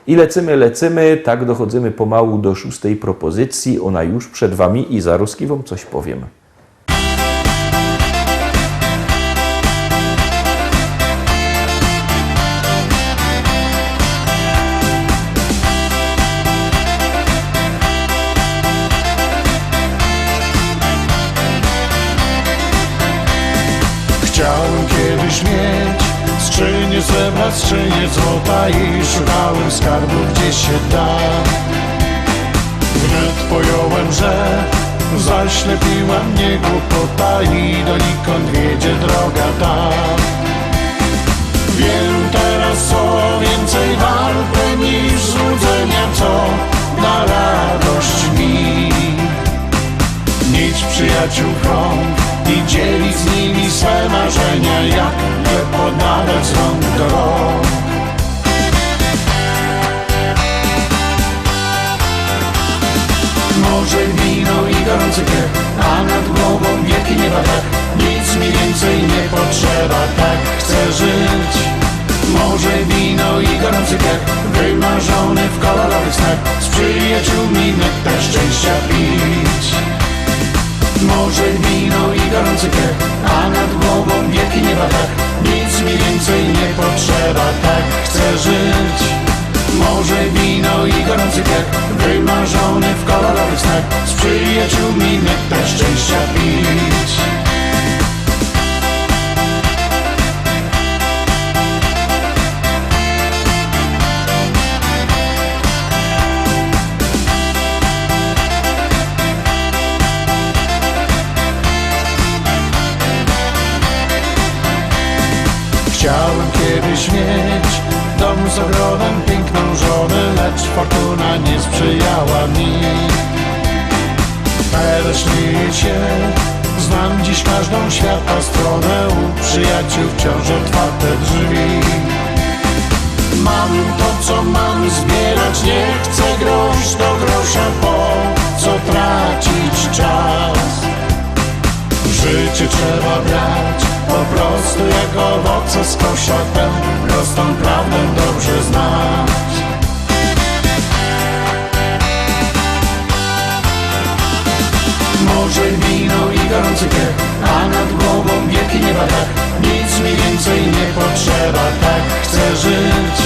I lecimy, tak dochodzimy pomału do 6. propozycji. Ona już przed Wami i zaraz Wam coś powiem. Chciałem kiedyś mieć skrzynię srebra, skrzynię złota i szukałem skarbu gdzie się da. Wnet pojąłem, że zaślepiła mnie głupota i donikąd wiedzie droga ta. Wiem teraz, co więcej warte niż złudzenia, co na radość mi. Mieć przyjaciół krąg i dzielić z nimi swe marzenia, jak podnadać z rąk do rąk. Morze, wino i gorący piech, a nad głową wielki nieba tak. Nic mi więcej nie potrzeba, tak chcę żyć. Morze, wino i gorący piech, wymarzony w kolorowych snach, z przyjaciółmi nektar szczęścia pić. Morze, wino i gorący piech, a nad głową wielki nieba tak. Nic mi więcej nie potrzeba, tak chcę żyć. Morze, wino i gorący piech, wymarzony w kolorowych snach, z przyjaciółmi nektar szczęścia pić. Chciałem kiedyś mieć dom z ogrodem, piękną żonę, lecz fortuna nie sprzyjała mi. Ale śmieję się, znam dziś każdą świata stronę, u przyjaciół wciąż otwarte drzwi. Mam to, co mam zbierać, nie chcę grosz do grosza, po co tracić czas. Życie trzeba brać po prostu jak owoce z kosza, tę prostą prawdę dobrze znać. Morze, wino i gorący piech, a nad głową wielki nieba tak. Nic mi więcej nie potrzeba, tak chcę żyć.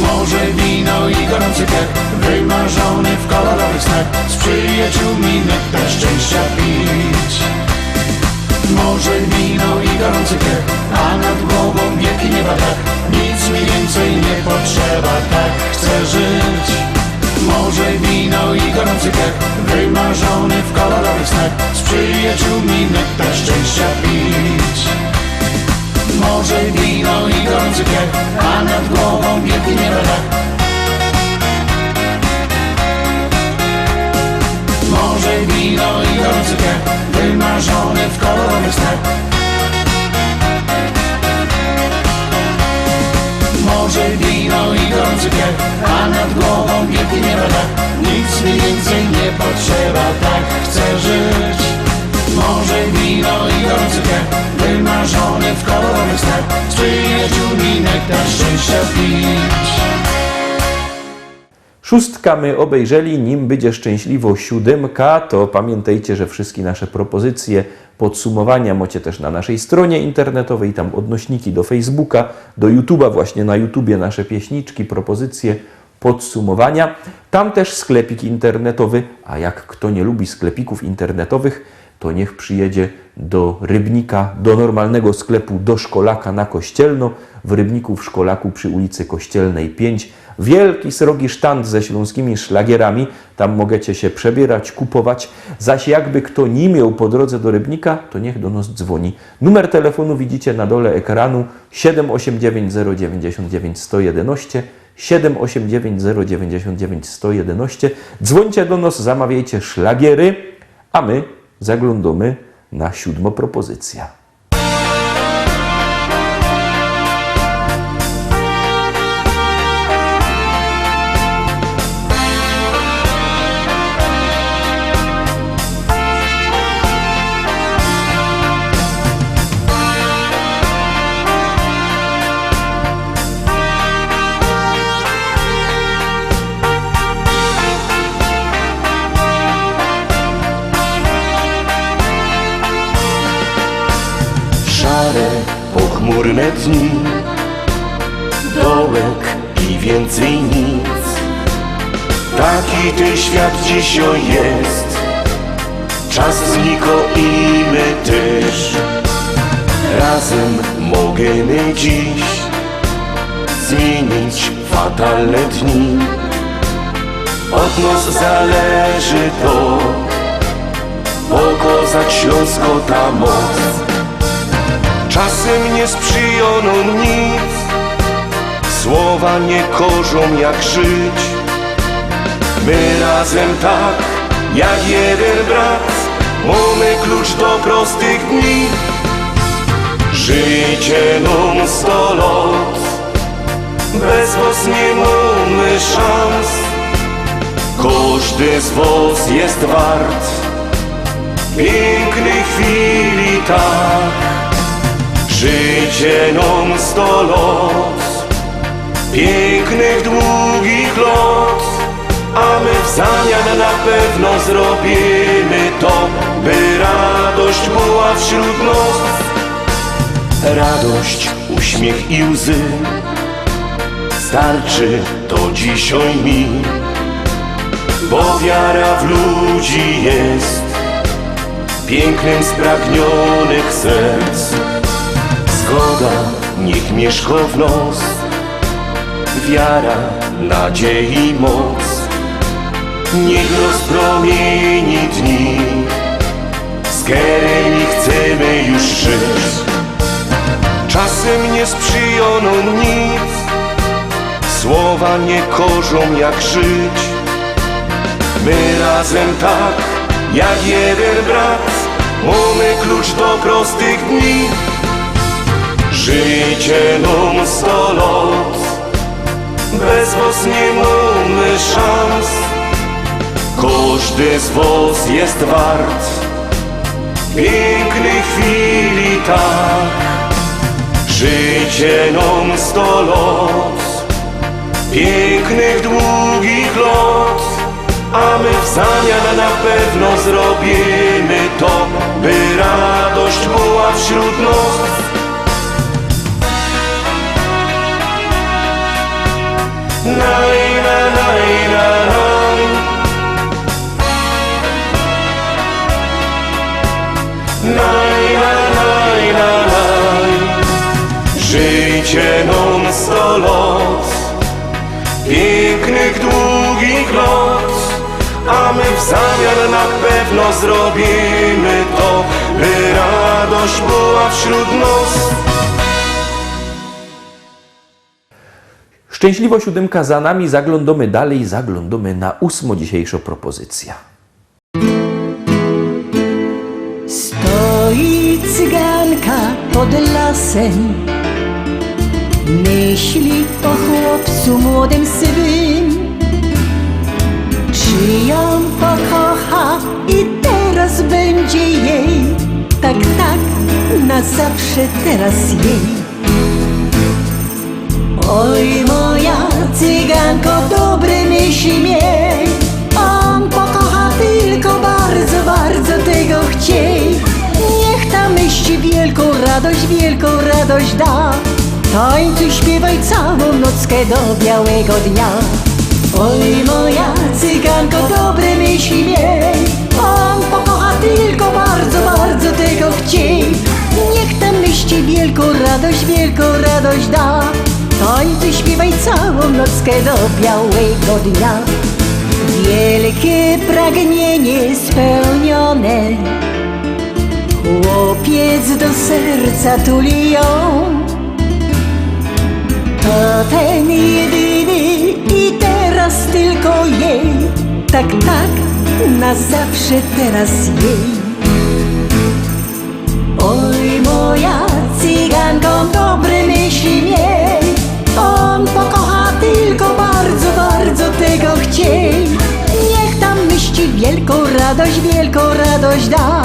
Morze, wino i gorący piech, wymarzony w kolorowych snach, z przyjaciółmi nektar szczęścia pić. Morze, wino i gorący piech, a nad głową wielki nieba tak. Nic mi więcej nie potrzeba, tak chcę żyć. Morze, wino i gorący piech, wymarzony w kolorowych snach, z przyjaciółmi nektar szczęścia pić. Morze, wino i gorący piech, a nad głową wielki nieba tak. Morze, wino i gorący piech, wymarzony w kolorowych snach. Morze, wino i gorący piech, a nad głową wielki nieba tak. Nic mi więcej nie potrzeba, tak chcę żyć. Morze, wino i gorący piech, wymarzony w kolorowych snach, z przyjaciółmi nektar szczęścia pić. 6 my obejrzeli, nim będzie szczęśliwo 7, to pamiętajcie, że wszystkie nasze propozycje, podsumowania macie też na naszej stronie internetowej, tam odnośniki do Facebooka, do YouTube'a, właśnie na YouTubie nasze pieśniczki, propozycje, podsumowania. Tam też sklepik internetowy, a jak kto nie lubi sklepików internetowych, to niech przyjedzie do Rybnika, do normalnego sklepu, do Szkolaka na Kościelno, w Rybniku w Szkolaku przy ulicy Kościelnej 5. Wielki, srogi sztand ze śląskimi szlagierami, tam możecie się przebierać, kupować. Zaś jakby kto nie miał po drodze do Rybnika, to niech do nas dzwoni. Numer telefonu widzicie na dole ekranu 789 099 111, 789 099 111. Dzwońcie do nas, zamawiajcie szlagiery, a my zaglądamy na 7. propozycja. wspólne dni, dołek i więcej nic. Taki ten świat dzisiaj jest, czas zniko i my też. Razem możemy dziś zmienić fatalne dni. Od nas zależy to, pokazać Śląsko ta moc. Czasem nie sprzyjono nic, słowa nie korzą jak żyć. My razem tak, jak jeden brat, mamy klucz do prostych dni. Życie nam 100 lat, bez was nie mamy szans. Każdy z was jest wart pięknej chwili, tak. Życie nam 100 lat, pięknych, długich lat, a my w zamian na pewno zrobimy to, by radość była wśród nas. Radość, uśmiech i łzy, starczy to dzisiaj mi, bo wiara w ludzi jest pięknem spragnionych serc. Zgoda niech mieszka w nos, wiara, nadziei moc, niech rozpromieni dni, z którymi chcemy już żyć. Czasem nie sprzyjono nic, słowa nie korzą jak żyć. My razem tak, jak jeden brat, mamy klucz do prostych dni. Życie nam 100 lat, bez was nie mamy szans. Każdy z was jest wart pięknej chwili, tak. Życie nam 100 lat, pięknych, długich lat, a my w zamian na pewno zrobimy to, by radość była wśród nas. Naj, na, naj, na, naj. Naj, na, naj, na, naj. Życie nam 100 lat, pięknych, długich lat, a my w zamian na pewno zrobimy to, by radość była wśród nas. Szczęśliwo siódemka za nami, zaglądamy dalej, zaglądamy na 8 dzisiejsza propozycja. Stoi cyganka pod lasem, myśli o chłopcu młodym sywym. Czy ją pokocha i teraz będzie jej, tak, tak, na zawsze teraz jej. Oj, moja cyganko, dobre myśli miej, on pokocha tylko bardzo, bardzo tego chciej. Niech ta myśl wielką radość da, tańcuj, śpiewaj całą nockę do białego dnia. Oj, moja cyganko, dobre myśli miej, on pokocha tylko bardzo, bardzo tego chciej. Niech ta myśl wielką radość da, tańcuj, śpiewaj całą nockę do białego dnia. Wielkie pragnienie spełnione, chłopiec do serca tuli ją. To ten jedyny i teraz tylko jej, tak, tak, na zawsze teraz jej. Oj, moja cyganko, dobre myśli miej, on pokocha tylko bardzo, bardzo tego chciej. Niech tam myśli wielką radość da,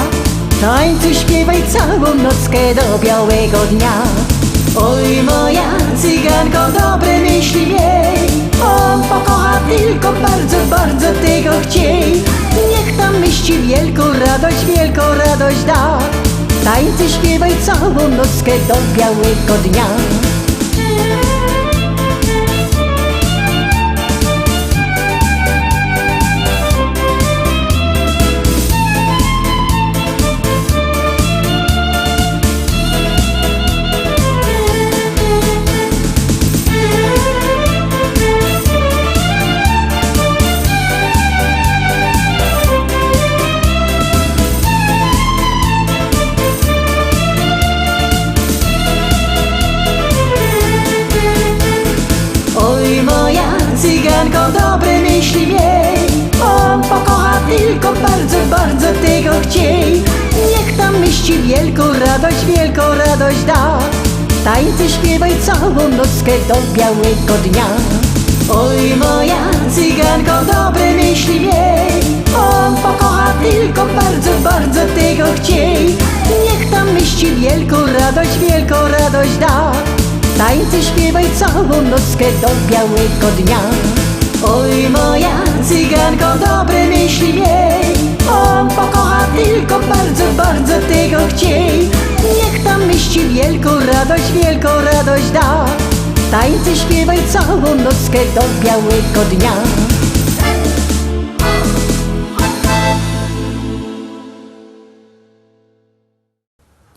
tańcuj, śpiewaj całą nockę do białego dnia. Oj, moja cyganko, dobre myśli miej, on pokocha tylko bardzo, bardzo tego chciej. Niech tam myśli wielką radość da, Tańce śpiewaj całą nockę do białego dnia. Oj moja cyganko, dobre myśli miej, on pokocha tylko bardzo, bardzo tego chciej. Niech tam myśli wielką radość da. Tańce śpiewaj całą nockę do białego dnia. Oj moja cyganko, dobre myśli miej, on pokocha tylko bardzo, bardzo tego chciej. Niech tam myśli wielką radość da. Tańce śpiewaj całą nockę do białego dnia. Oj moja cyganko, dobre myśli miej, on pokocha tylko bardzo, bardzo tego chciej. Niech tam myśli wielką radość da. Tańce śpiewaj całą nockę do białego dnia.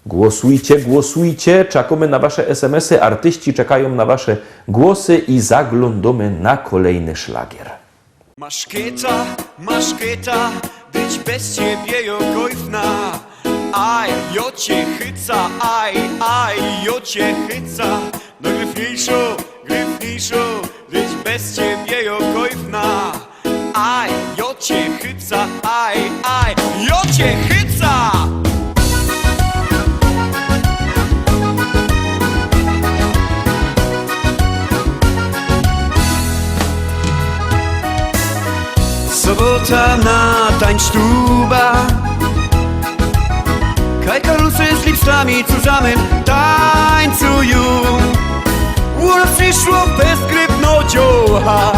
Głosujcie, głosujcie, czekamy na wasze SMS-y, artyści czekają na wasze głosy i zaglądamy na kolejny szlagier. Maszketa, być bez ciebie jokojfna. Aj, jo cię chyca, aj, jo cię chyca. No gryfniejszo, być bez ciebie jokojfna. Aj, jo cię chyca, aj, jo cię chyca. Sobota na tańsztuba, kaj karusy z lipstami zusammen tańcują. Urlaub przyszło bezgryfnodzioła,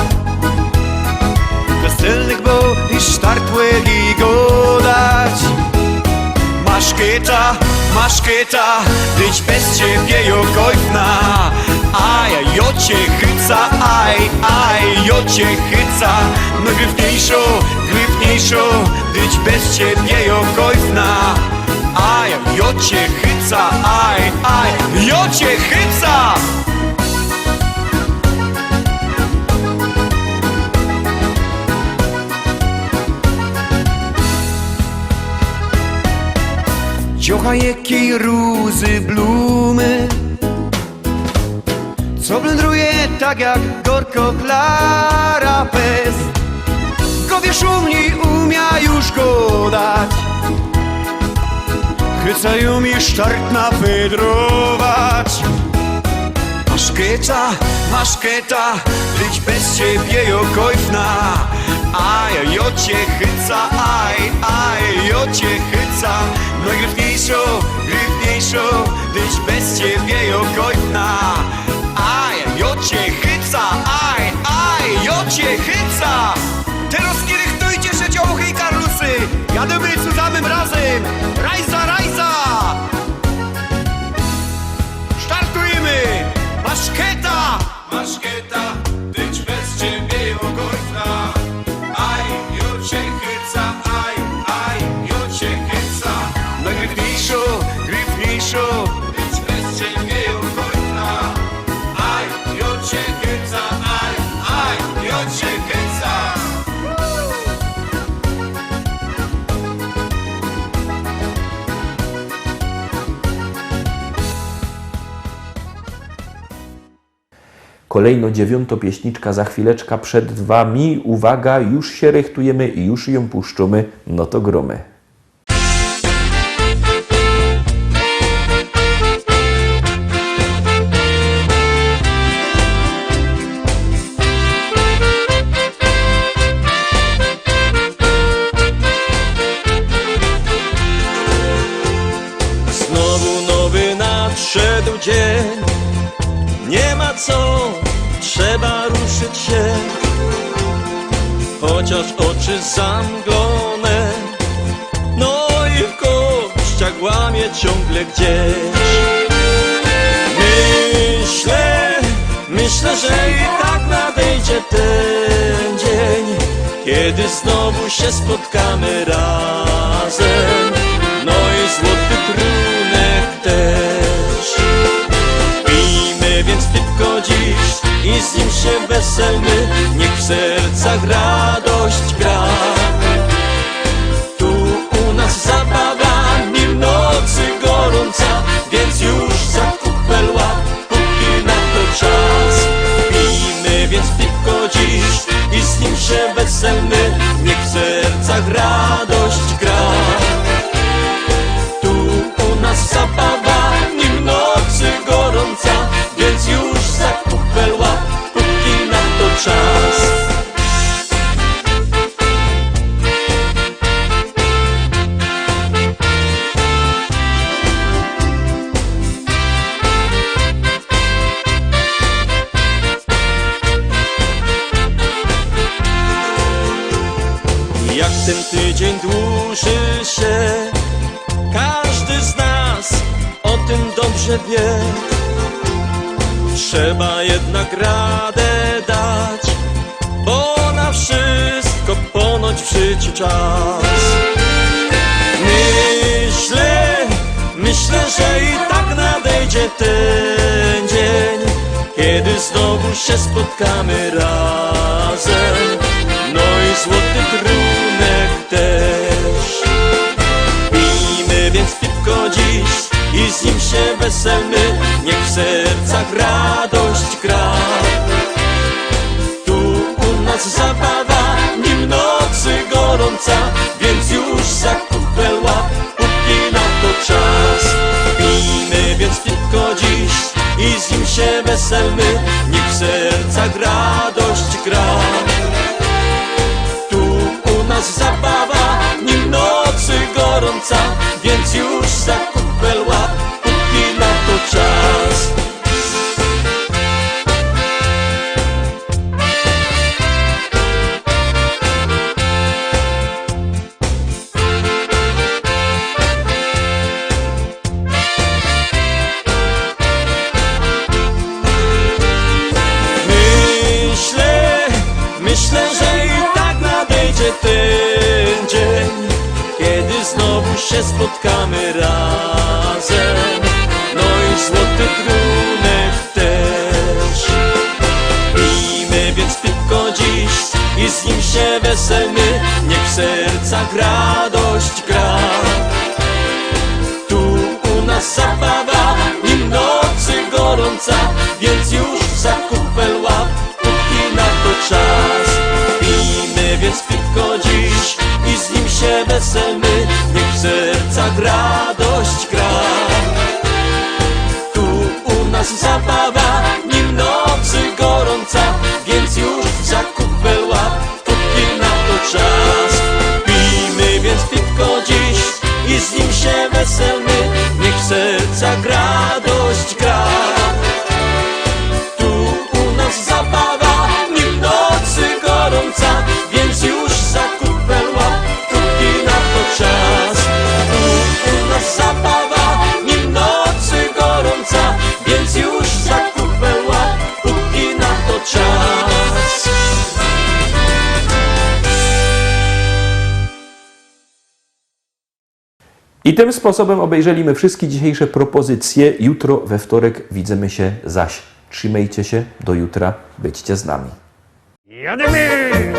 weselnych bo i sztartłeli godać. Maszketa, być bez ciebie jokojfna. Aj, jo cię chyca, aj, jo cię chyca. No gryfniejszo, być bez ciebie jokojfna. Aj, jo cię chyca, aj, jo cię chyca. Ciocha jakiej rózy blumy, co blędruje tak jak gorko Klara Pes. Gowie szumni umia już go dać, chycają mi sztartna wydrować. Maszketa, być bez ciebie jokojfna. Aj, jo cię chyca, aj, jo cię chyca. No gryfniejszo, być bez ciebie jokojfna. Aj, jo cię chyca, aj, jo cię chyca. Teraz kirychtujcie się dziołchy i karlusy, jademy zusammen razem, rajza. Startujemy, maszketa, być bez ciebie jokojfna. Aj, jo cię chyca, aj, jo cię chyca. No gryfniejszo, być bez ciebie jokojfna. Aj, jo cię chyca, aj, jo cię chyca. Kolejno 9. pieśniczka za chwileczkę przed wami. Uwaga, już się rychtujemy i już ją puszczamy, no to gromy. Znowu nowy nadszedł dzień, nie ma co, trzeba ruszyć się. Chociaż oczy zamglone, no i w kościach kłamie ciągle gdzieś. Myślę, że i tak nadejdzie ten dzień, kiedy znowu się spotkamy razem, no i złoty trunek też. Pijmy więc piwko dziś i z nim się weselmy, niech w sercach radość gra. Tu u nas zabawa, nim nocy gorąca, więc już za kupel łap, póki na to czas. Pijmy więc piwko dziś i z nim się weselmy, niech w sercach radość gra. Tu u nas zabawa, nim nocy gorąca, więc już za kupel łap, póki na to czas. Jak ten tydzień dłuży się, każdy z nas o tym dobrze wie. Trzeba jednak radę dać, bo na wszystko ponoć w życiu czas. Myślę, że i tak nadejdzie ten dzień, kiedy znowu się spotkamy razem, no i złoty trunek też. Pijmy więc piwko dziś i z nim się weselmy, niech w sercach radość gra. Tu u nas zabawa, nim nocy gorąca, więc już za kupel łap, póki na to czas. Pijmy więc piwko dziś i z nim się weselmy, niech w sercach radość gra. Tu u nas zabawa, nim nocy gorąca, więc już za kupel łap, póki na to czas. Myślę, że i tak nadejdzie ten dzień, kiedy znowu się spotkamy razem, no i złoty trunek też. Pijmy więc piwko dziś i z nim się weselmy, niech w sercach radość gra. Tu u nas zabawa, nim nocy gorąca, więc już za kupel łap, póki na to czas. Pijmy więc piwko dziś i z nim się weselmy, niech w sercach radość gra. Tu u nas zabawa, nim nocy gorąca, więc już za kupel łap, póki na to czas. Pijmy więc piwko dziś i z nim się weselmy, niech w sercach radość gra. Tu u nas zabawa, nim nocy gorąca, więc już za kupel łap, póki na to czas. Tu u nas zabawa, nim nocy gorąca, więc już za kupel łap, póki na to czas. I tym sposobem obejrzeliśmy wszystkie dzisiejsze propozycje. Jutro we wtorek widzimy się zaś. Trzymajcie się, do jutra, byćcie z nami. Jademy!